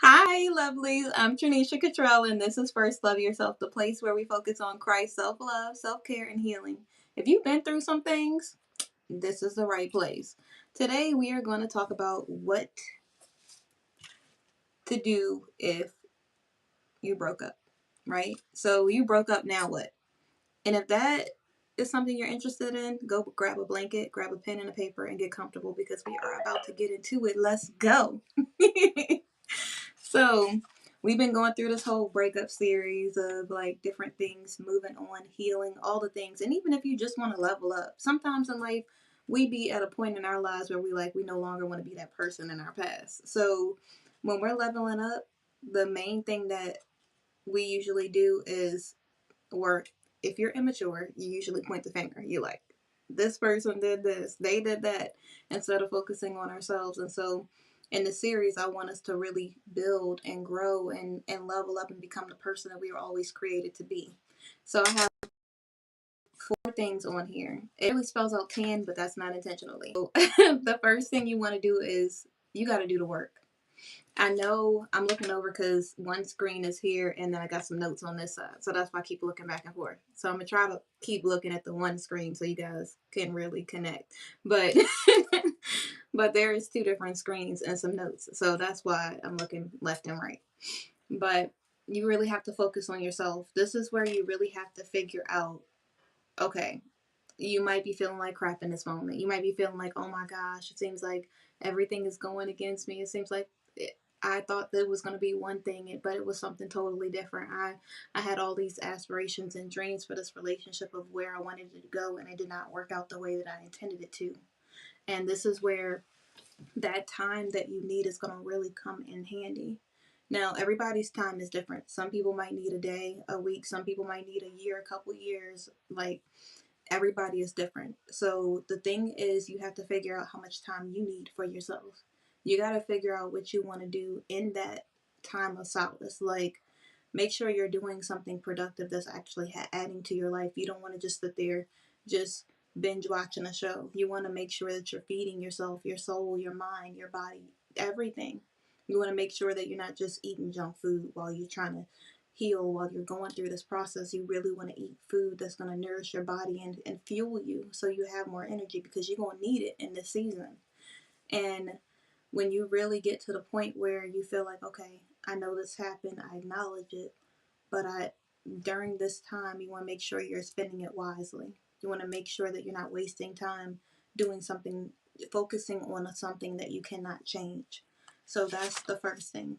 Hi, lovelies. I'm Tranisha Cottrell, and this is First Love Yourself, the place where we focus on Christ, self love, self care, and healing. If you've been through some things, this is the right place. Today, we are going to talk about what to do if you broke up, right? So, you broke up, now what? And if that is something you're interested in, go grab a blanket, grab a pen and a paper, and get comfortable because we are about to get into it. Let's go. So, we've been going through this whole breakup series of like different things, moving on, healing, all the things. And even if you just want to level up, sometimes in life, we be at a point in our lives where we no longer want to be that person in our past. So, when we're leveling up, the main thing that we usually do is work. If you're immature, you usually point the finger. You like, this person did this, they did that, instead of focusing on ourselves. And so in the series, I want us to really build and grow and level up and become the person that we were always created to be. So I have four things on here. It really spells out 10, but that's not intentionally. So the first thing you want to do is you got to do the work. I know I'm looking over because one screen is here and then I got some notes on this side. So that's why I keep looking back and forth. So I'm going to try to keep looking at the one screen so you guys can really connect. But but there is two different screens and some notes. So that's why I'm looking left and right. But you really have to focus on yourself. This is where you really have to figure out, okay, you might be feeling like crap in this moment. You might be feeling like, oh my gosh, it seems like everything is going against me. It seems like I thought that it was going to be one thing, but it was something totally different. I had all these aspirations and dreams for this relationship of where I wanted it to go, and it did not work out the way that I intended it to. And this is where that time that you need is going to really come in handy. Now, everybody's time is different. Some people might need a day, a week. Some people might need a year, a couple years. Like, everybody is different. So the thing is, you have to figure out how much time you need for yourself. You got to figure out what you want to do in that time of solace. Like, make sure you're doing something productive that's actually adding to your life. You don't want to just sit there just binge watching a show. You want to make sure that you're feeding yourself, your soul, your mind, your body, everything. You want to make sure that you're not just eating junk food while you're trying to heal, while you're going through this process. You really want to eat food that's going to nourish your body and fuel you so you have more energy, because you're going to need it in this season. And when you really get to the point where you feel like, okay, I know this happened, I acknowledge it, but during this time, you want to make sure you're spending it wisely. You want to make sure that you're not wasting time doing something, focusing on something that you cannot change. So that's the first thing.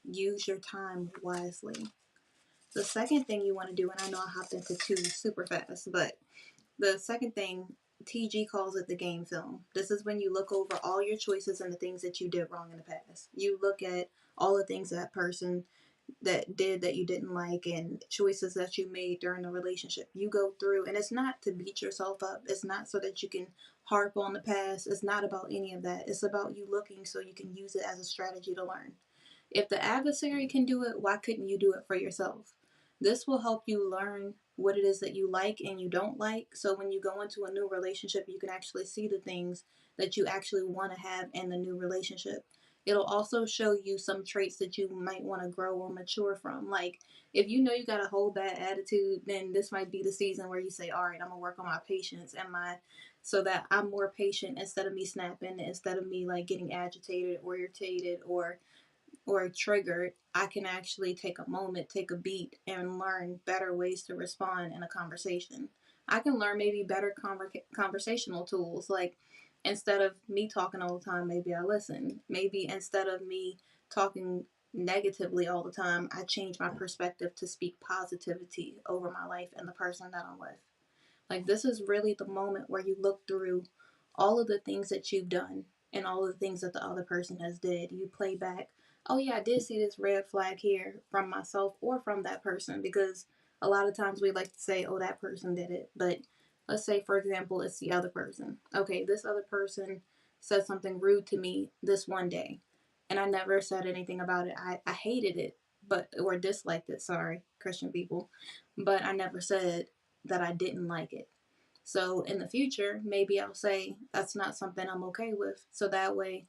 Use your time wisely. The second thing you want to do, and I know I hopped into two super fast, but the second thing, TG calls it the game film. This is when you look over all your choices and the things that you did wrong in the past. You look at all the things that person that you didn't like, and choices that you made during the relationship. You go through, and it's not to beat yourself up. It's not so that you can harp on the past. It's not about any of that. It's about you looking so you can use it as a strategy to learn. If the adversary can do it, why couldn't you do it for yourself? This will help you learn what it is that you like and you don't like. So when you go into a new relationship, you can actually see the things that you actually want to have in the new relationship. It'll also show you some traits that you might want to grow or mature from. Like, if you know you got a whole bad attitude, then this might be the season where you say, all right, I'm going to work on my patience and so that I'm more patient, instead of me snapping, instead of me like getting agitated or irritated or triggered. I can actually take a moment, take a beat, and learn better ways to respond in a conversation. I can learn maybe better conversational tools. Like, instead of me talking all the time, maybe I listen. Maybe instead of me talking negatively all the time, I change my perspective to speak positivity over my life and the person that I'm with. Like, this is really the moment where you look through all of the things that you've done and all of the things that the other person has did. You play back, oh yeah, I did see this red flag here from myself or from that person, because a lot of times we like to say, oh, that person did it. But let's say, for example, it's the other person. Okay, this other person said something rude to me this one day, and I never said anything about it. I hated it, or disliked it, sorry, Christian people. But I never said that I didn't like it. So in the future, maybe I'll say that's not something I'm okay with. So that way,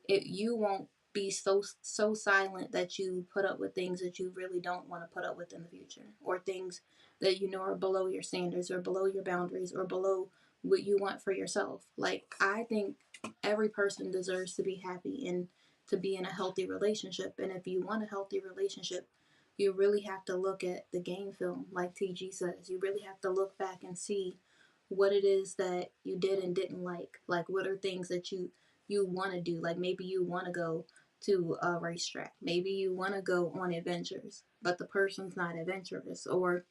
you won't be so silent that you put up with things that you really don't want to put up with in the future, or things that you know are below your standards or below your boundaries or below what you want for yourself. Like, I think every person deserves to be happy and to be in a healthy relationship. And if you want a healthy relationship, you really have to look at the game film, like TG says. You really have to look back and see what it is that you did and didn't like. Like, what are things that you want to do? Like, maybe you want to go to a racetrack. Maybe you want to go on adventures, but the person's not adventurous, or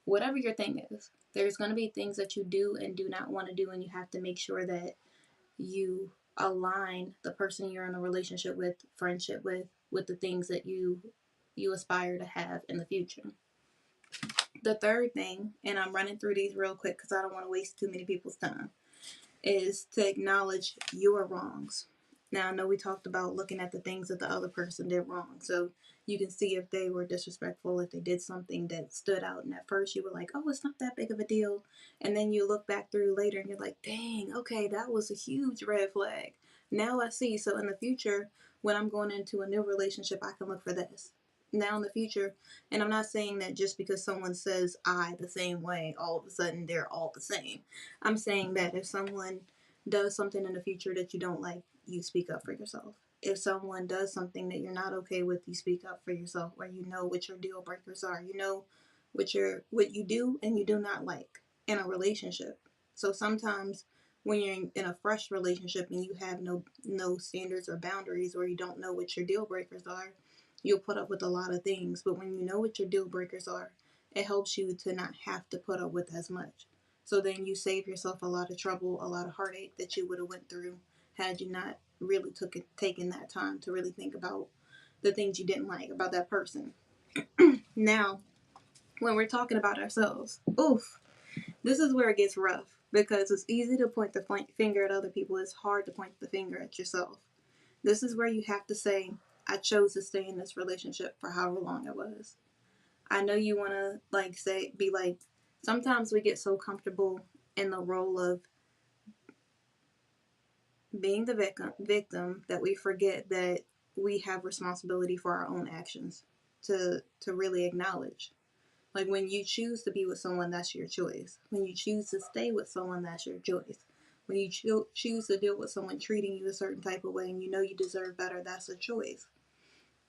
whatever your thing is. There's going to be things that you do and do not want to do, and you have to make sure that you align the person you're in a relationship with, friendship with the things that you aspire to have in the future. The third thing, and I'm running through these real quick because I don't want to waste too many people's time, is to acknowledge your wrongs. Now, I know we talked about looking at the things that the other person did wrong. So you can see if they were disrespectful, if they did something that stood out. And at first you were like, oh, it's not that big of a deal. And then you look back through later and you're like, dang, okay, that was a huge red flag. Now I see. So in the future, when I'm going into a new relationship, I can look for this. Now in the future, and I'm not saying that just because someone says I the same way, all of a sudden they're all the same. I'm saying that if someone does something in the future that you don't like, you speak up for yourself. If someone does something that you're not okay with, you speak up for yourself, or you know what your deal breakers are. You know what you do and you do not like in a relationship. So sometimes when you're in a fresh relationship and you have no standards or boundaries, or you don't know what your deal breakers are, you'll put up with a lot of things. But when you know what your deal breakers are, it helps you to not have to put up with as much. So then you save yourself a lot of trouble, a lot of heartache that you would have went through had you not really taken that time to really think about the things you didn't like about that person. Now, when we're talking about ourselves, oof, this is where it gets rough, because it's easy to point the finger at other people. It's hard to point the finger at yourself. This is where you have to say, I chose to stay in this relationship for however long it was. I know you want to be like, sometimes we get so comfortable in the role of being the victim that we forget that we have responsibility for our own actions to really acknowledge. Like, when you choose to be with someone, that's your choice. When you choose to stay with someone, that's your choice. When you choose to deal with someone treating you a certain type of way and you know you deserve better, that's a choice.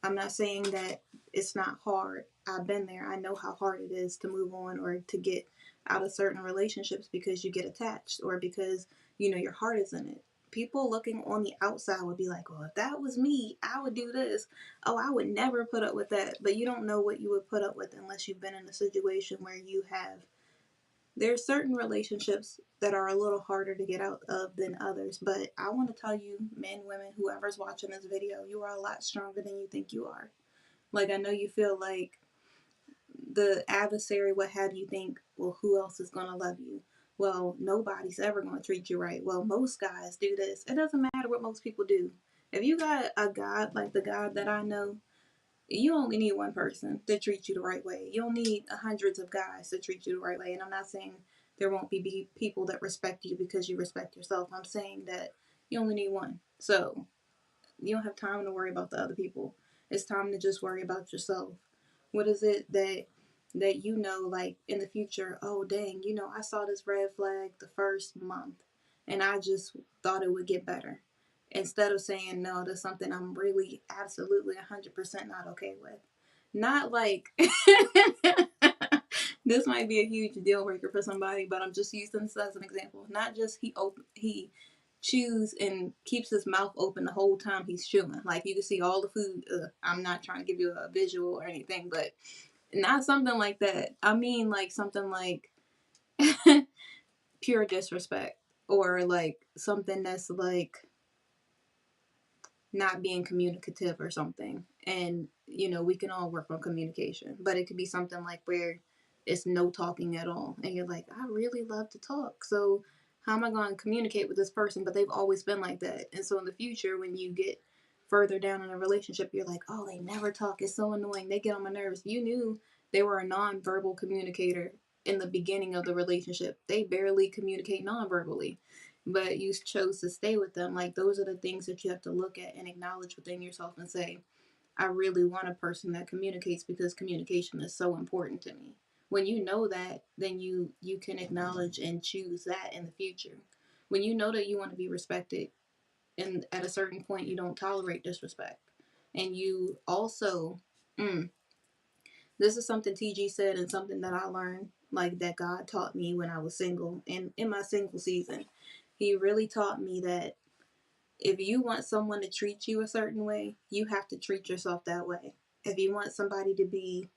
I'm not saying that it's not hard. I've been there. I know how hard it is to move on or to get out of certain relationships because you get attached, or because you know your heart is in it. People looking on the outside would be like, well, if that was me, I would do this. Oh, I would never put up with that. But you don't know what you would put up with unless you've been in a situation where you have. There's certain relationships that are a little harder to get out of than others. But I want to tell you, men, women, whoever's watching this video, you are a lot stronger than you think you are. Like, I know you feel like the adversary would have you think, well, who else is going to love you? Well, nobody's ever going to treat you right. Well, most guys do this. It doesn't matter what most people do. If you got a God like the God that I know, you only need one person to treat you the right way. You don't need hundreds of guys to treat you the right way. And I'm not saying there won't be people that respect you because you respect yourself. I'm saying that you only need one. So you don't have time to worry about the other people. It's time to just worry about yourself. What is it that you know, like, in the future, oh dang, you know, I saw this red flag the first month and I just thought it would get better. Instead of saying, no, that's something I'm really absolutely 100% not okay with. Not like this might be a huge deal breaker for somebody, but I'm just using this as an example. Not just he chews and keeps his mouth open the whole time he's chewing. Like, you can see all the food. I'm not trying to give you a visual or anything, but not something like that. I mean, like, something like pure disrespect, or like something that's like not being communicative or something. And, you know, we can all work on communication, but it could be something like where it's no talking at all. And you're like, I really love to talk. So how am I going to communicate with this person? But they've always been like that. And so in the future, when you get further down in a relationship, you're like, oh, they never talk. It's so annoying. They get on my nerves. You knew they were a non-verbal communicator in the beginning of the relationship. They barely communicate non-verbally. but you chose to stay with them. Like, those are the things that you have to look at and acknowledge within yourself and say, I really want a person that communicates, because communication is so important to me. When you know that, then you can acknowledge and choose that in the future. When you know that you want to be respected, and at a certain point you don't tolerate disrespect, and you also, this is something TG said and something that I learned, like that God taught me when I was single and in my single season. He really taught me that if you want someone to treat you a certain way, you have to treat yourself that way. If you want somebody to be,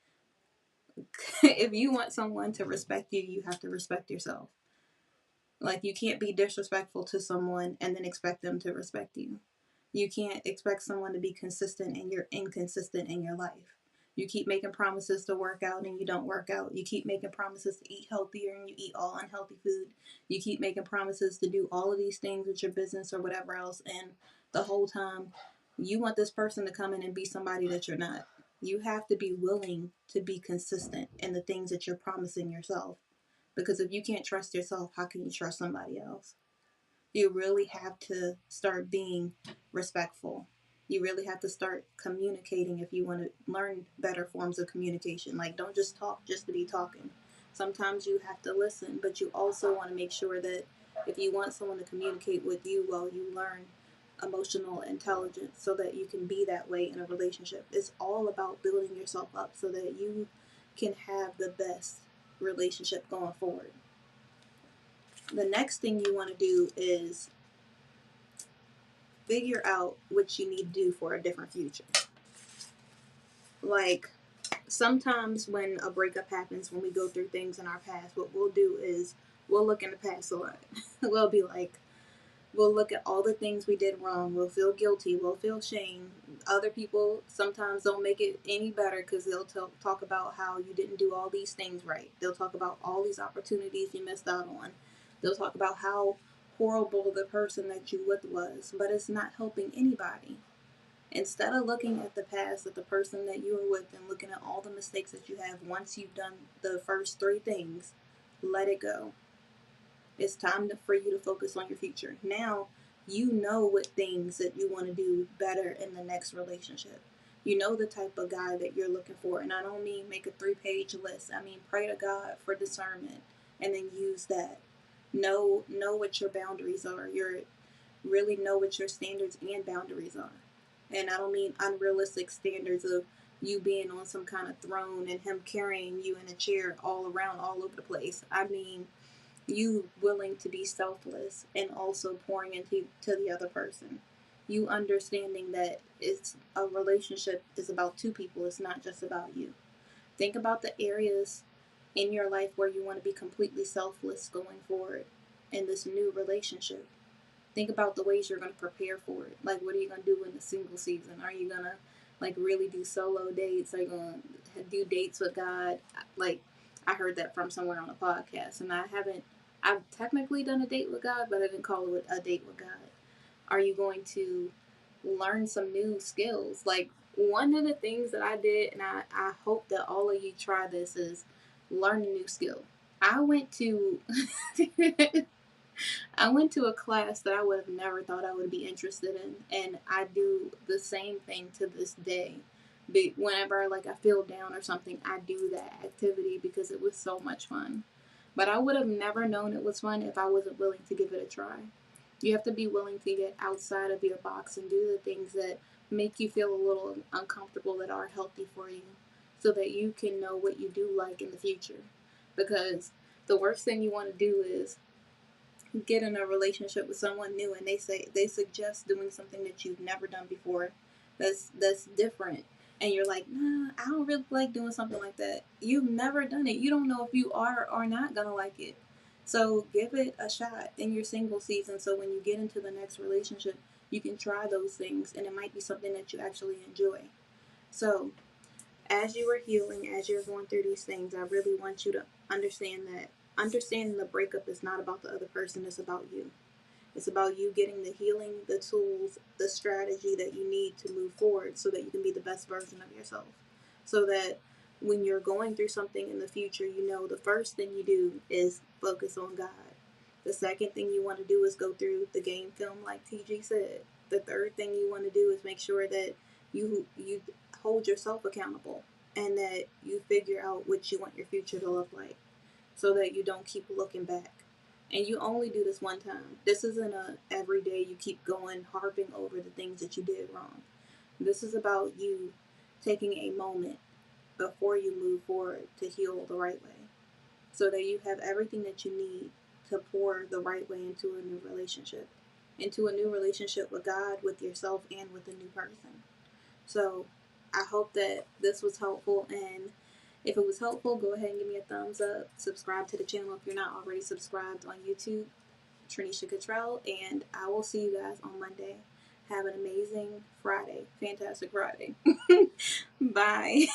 if you want someone to respect you, you have to respect yourself. Like, you can't be disrespectful to someone and then expect them to respect you. You can't expect someone to be consistent and you're inconsistent in your life. You keep making promises to work out and you don't work out. You keep making promises to eat healthier and you eat all unhealthy food. You keep making promises to do all of these things with your business or whatever else, and the whole time you want this person to come in and be somebody that you're not. You have to be willing to be consistent in the things that you're promising yourself. Because if you can't trust yourself, how can you trust somebody else? You really have to start being respectful. You really have to start communicating if you want to learn better forms of communication. Like, don't just talk just to be talking. Sometimes you have to listen, but you also want to make sure that if you want someone to communicate with you, well, you learn emotional intelligence so that you can be that way in a relationship. It's all about building yourself up so that you can have the best relationship going forward. The next thing you want to do is figure out what you need to do for a different future. Like, sometimes when a breakup happens, when we go through things in our past, what we'll do is we'll look in the past a lot. We'll be like, we'll look at all the things we did wrong. We'll feel guilty. We'll feel shame. Other people sometimes don't make it any better because they'll talk about how you didn't do all these things right. They'll talk about all these opportunities you missed out on. They'll talk about how horrible the person that you with was, but it's not helping anybody. Instead of looking at the past, at the person that you were with, and looking at all the mistakes that you have, once you've done the first three things, let it go. It's time for you to focus on your future. Now, you know what things that you want to do better in the next relationship. You know the type of guy that you're looking for. And I don't mean make a 3-page list. I mean, pray to God for discernment and then use that. Know what your boundaries are. Really know what your standards and boundaries are. And I don't mean unrealistic standards of you being on some kind of throne and him carrying you in a chair all around, all over the place. I mean, you willing to be selfless and also pouring into the other person. You understanding that it's a relationship is about two people. It's not just about you. Think about the areas in your life where you want to be completely selfless going forward in this new relationship. Think about the ways you're going to prepare for it. Like, what are you going to do in the single season? Are you going to, like, really do solo dates? Are you going to do dates with God? Like, I heard that from somewhere on a podcast, and I've technically done a date with God, but I didn't call it a date with God. Are you going to learn some new skills? Like, one of the things that I did, and I hope that all of you try this, is learn a new skill. I went to I went to a class that I would have never thought I would be interested in, and I do the same thing to this day. But whenever like I feel down or something, I do that activity because it was so much fun. But I would have never known it was fun if I wasn't willing to give it a try. You have to be willing to get outside of your box and do the things that make you feel a little uncomfortable that are healthy for you so that you can know what you do like in the future. Because the worst thing you want to do is get in a relationship with someone new and they suggest doing something that you've never done before that's different, and you're like, nah, I don't really like doing something like that. You've never done it. You don't know if you are or not gonna like it. So give it a shot in your single season so when you get into the next relationship you can try those things and it might be something that you actually enjoy. So as you are healing, as you're going through these things, I really want you to understand that understanding the breakup is not about the other person, it's about you. It's about you getting the healing, the tools, the strategy that you need to move forward so that you can be the best version of yourself. So that when you're going through something in the future, you know the first thing you do is focus on God. The second thing you want to do is go through the game film, like TG said. The third thing you want to do is make sure that you hold yourself accountable and that you figure out what you want your future to look like, so that you don't keep looking back. And you only do this one time. This isn't a every day you keep going harping over the things that you did wrong. This is about you taking a moment before you move forward to heal the right way, so that you have everything that you need to pour the right way into a new relationship. Into a new relationship with God, with yourself, and with a new person. So I hope that this was helpful, and if it was helpful, go ahead and give me a thumbs up. Subscribe to the channel if you're not already subscribed on YouTube, Trinisha Cottrell, and I will see you guys on Monday. Have an amazing Friday. Fantastic Friday. Bye.